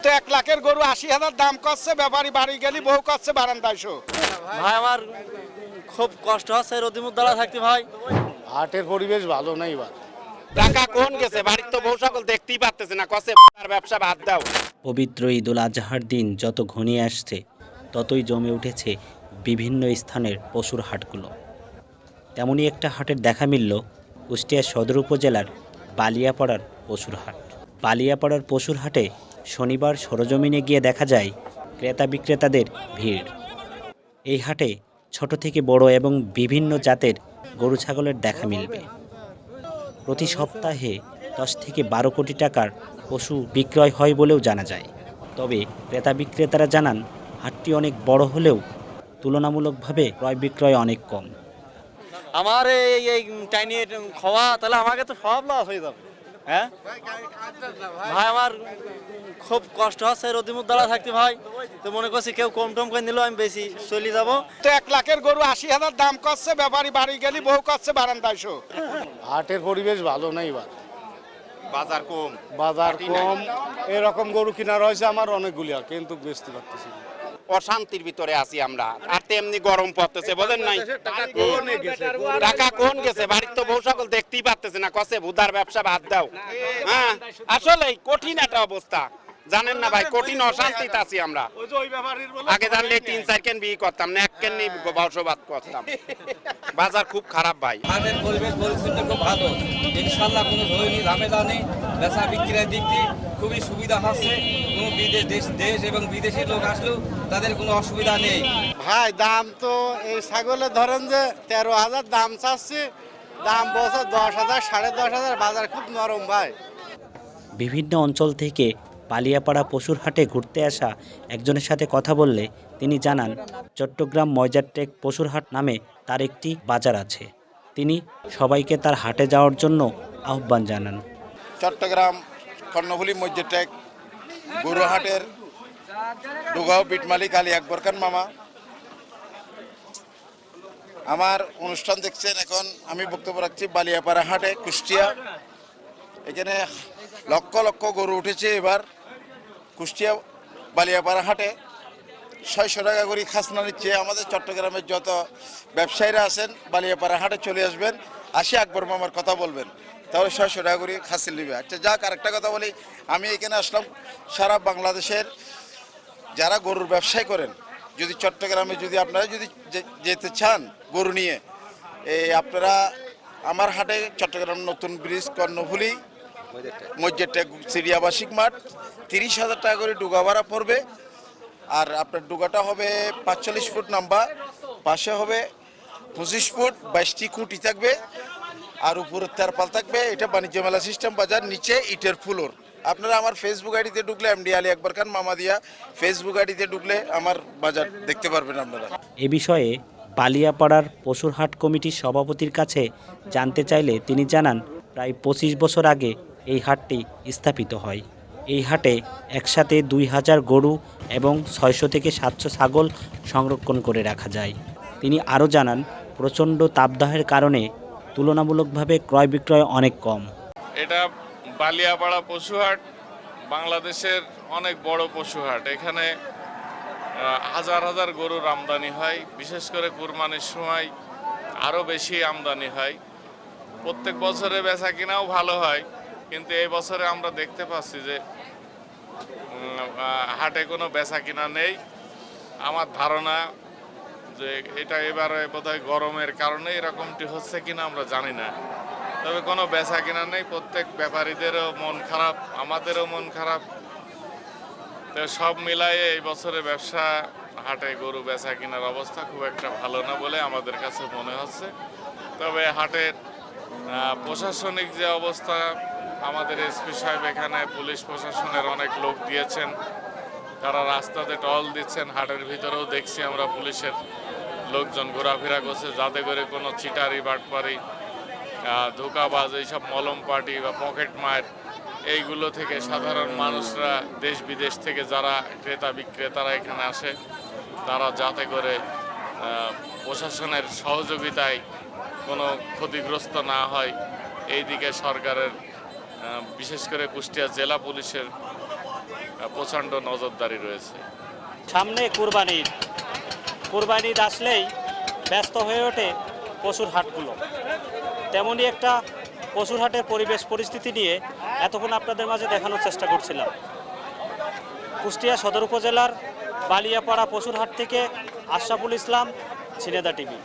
তো 1 লাখের গরু 80,000 দাম করছে, ব্যাপারী বাড়ি গেলি বউ করছে 5200। ভাই আমার খুব কষ্ট হচ্ছে রোদিমুখ দাঁড়া থাকতে ভাই। হাটের পরিবেশ ভালো নাই এবার। টাকা কোন গেছে, বাড়ির তো বউ সকল দেখতেই পারতেছে না, কছে আর ব্যবসা বাদ দাও। পবিত্র ঈদুল আজহার দিন যত ঘনিয়ে আসছে ততই জমে উঠেছে বিভিন্ন স্থানের পশুর হাটগুলো। তেমনই একটা হাটের দেখা মিলল কুষ্টিয়া সদর উপজেলার বালিয়াপাড়ার পশুর হাট। বালিয়াপাড়ার পশুর হাটে শনিবার সরজমিনে গিয়ে দেখা যায় ক্রেতা বিক্রেতাদের ভিড়। এই হাটে ছোট থেকে বড় এবং বিভিন্ন জাতের গরু ছাগলের দেখা মিলবে। প্রতি সপ্তাহে 10 থেকে 12 কোটি টাকার পশু বিক্রয় হয় বলেও জানা যায়। তবে ক্রেতা বিক্রেতারা জানান হাটটি অনেক বড় হলেও তুলনামূলকভাবে ক্রয় বিক্রয় অনেক কম। আমার এই এই টাইনি খাওয়া তাহলে আমাকে তো সব লস হয়ে যাবে। হ্যাঁ ভাই আমার খুব কষ্ট হচ্ছে রোদিমুখ দাঁড়া থাকতে ভাই। তো মনে করছি কেউ কম টম করে নিলেও আমি বেশি চলে যাবো। তো 1 লাখের গরু 80,000 দাম করছে, ব্যাপারী বাড়ি গেলি বউ করছে 5200। হাটের পরিবেশ ভালো নাই এবার। বাজার কম। বাজার কম, এরকম গরু কিনা রয়েছে আমার অনেকগুলি, কিন্তু বেচতে পারতেছি না। অশান্তির ভিতরে আছি আমরা, আর তেমনি গরম পড়তেছে, বোঝেন নাই? টাকা কোন গেছে, বাড়ির তো বউ সকল দেখতেই পারতেছে না, কছে ভুদার ব্যবসা বাদ দাও। হ্যাঁ আসলে কঠিন একটা অবস্থা, জানেন না ভাই, কঠিন অশান্তিতে আছি আমরা। আগে জানলে 3-4 কেন বিয়ে করতাম না, 1 কেন বসবাস করতাম। বাজার খুব খারাপ ভাই। হাটের পরিবেশ পরিস্থিতি খুব ভালো, ইনশাল্লাহ কোনো ধরনের ঝামেলা নেই। বেচা বিক্রির দিক দিয়ে খুবই সুবিধা হচ্ছে। কোনো দেশ এবং বিদেশি লোক আসলেও তাদের কোনো অসুবিধা নেই। ভাই দাম তো এই ছাগলের ধরেন যে 13,000 দাম চাচ্ছে, দাম বলছে 10,000, 10,500। বাজার খুব নরম ভাই। বিভিন্ন অঞ্চল থেকে বালিয়াপাড়া পশুর হাটে ঘুরতে আসা একজনের সাথে কথা বললে তিনি জানান চট্টগ্রাম ময়জারটেক পশুর হাট নামে তার একটি বাজার আছে। তিনি সবাইকে তার হাটে যাওয়ার জন্য আহ্বান জানান। চট্টগ্রাম কর্ণফুলী মসজিদটেক গরুহাটের ডুগাও বিট মালিক আলী আকবর খান মামা। আমার অনুষ্ঠান দেখছেন, এখন আমি বক্তব্য রাখছি বালিয়াপাড়া হাটে কুষ্টিয়া। এখানে লক্ষ লক্ষ গরু উঠেছে এবার কুষ্টিয়া বালিয়াপাড়া হাটে। 600 টাকা করে খাজনা নিচ্ছে। আমাদের চট্টগ্রামের যত ব্যবসায়ীরা আছেন বালিয়াপাড়া হাটে চলে আসবেন, আসি আকবর মামার কথা বলবেন, তাহলে 600 টাকা করে খাসিল নেবে। আচ্ছা যাক, আরেকটা কথা বলি, আমি এখানে আসলাম সারা বাংলাদেশের যারা গরুর ব্যবসায় করেন, যদি চট্টগ্রামে যদি আপনারা যদি যেতে চান গরু নিয়ে, আপনারা আমার হাটে চট্টগ্রাম নতুন ব্রিজ কর্ণফুলী মসজিদটেক সিরিয়াবাসিক মাঠ 30,000 টাকা করে ডুগা ভাড়া পড়বে। আর আপনার ডুগাটা হবে 45 ফুট লম্বা, পাশে হবে 25 ফুট, 22টি খুঁটি থাকবে, আর উপরে তেরপাল থাকবে। এটা বাণিজ্য মেলা সিস্টেম বাজার, নিচে ইটের ফ্লোর। আপনারা আমার ফেসবুক আইডিতে ঢুকলে এমডি আলী আকবর খান মামা দিয়া ফেসবুক আইডিতে ঢুকলে আমার বাজার দেখতে পারবেন আপনারা। এ বিষয়ে বালিয়াপাড়ার পশুর হাট কমিটির সভাপতির কাছে জানতে চাইলে তিনি জানান প্রায় 25 বছর আগে এই হাটটি স্থাপিত হয়। এই হাটে একসাথে 2,000 গরু এবং 600 থেকে 700 ছাগল সংরক্ষণ করে রাখা যায়। তিনি আরও জানান প্রচণ্ড তাপদাহের কারণে তুলনামূলকভাবে ক্রয় বিক্রয় অনেক কম। এটা বালিয়াপাড়া পশুহাট বাংলাদেশের অনেক বড় পশুহাট। এখানে হাজার হাজার গরুর আমদানি হয়, বিশেষ করে কুরবানির সময় আরও বেশি আমদানি হয়। প্রত্যেক বছরে বেচা কিনাও ভালো হয়, কিন্তু এই বছরে আমরা দেখতে পাচ্ছি যে হাটে কোনো বেচা কিনা নেই। আমার ধারণা যে এটা এবারে বোধহয় গরমের কারণে এরকমটি হচ্ছে কিনা আমরা জানি না, তবে কোনো বেচা কিনা নেই। প্রত্যেক ব্যাপারীদেরও মন খারাপ, আমাদেরও মন খারাপ। তো সব মিলায়ে এই বছরে ব্যবসা হাটে গরু বেচা কিনার অবস্থা খুব একটা ভালো না বলে আমাদের কাছে মনে হচ্ছে। তবে হাটের প্রশাসনিক যে অবস্থা, আমাদের এসপি সাহেব এখানে পুলিশ প্রশাসনের অনেক লোক দিয়েছেন, তারা রাস্তাতে টহল দিচ্ছেন। হাটের ভিতরেও দেখছি আমরা পুলিশের লোকজন ঘোরাফেরা করছে, যাতে করে কোনো চিটারি বাটপারি ধোঁকাবাজ এইসব মলম পার্টি বা পকেট মার এইগুলো থেকে সাধারণ মানুষরা দেশ বিদেশ থেকে যারা ক্রেতা বিক্রেতারা এখানে আসে, তারা যাতে করে প্রশাসনের সহযোগিতায় কোনো ক্ষতিগ্রস্ত না হয় এই দিকে সরকারের বিশেষ করে কুষ্টিয়া জেলা পুলিশের প্রচণ্ড নজরদারি রয়েছে। সামনে কুরবানি ঈদ। কুরবানি ঈদ আসলেই ব্যস্ত হয়ে ওঠে পশুর হাটগুলো। তেমনই একটা পশুর হাটের পরিবেশ পরিস্থিতি নিয়ে এতক্ষণ আপনাদের মাঝে দেখানোর চেষ্টা করছিলাম। কুষ্টিয়া সদর উপজেলার বালিয়াপাড়া পশুর হাট থেকে আশরাফুল ইসলাম, ঝিনেদা টিভি।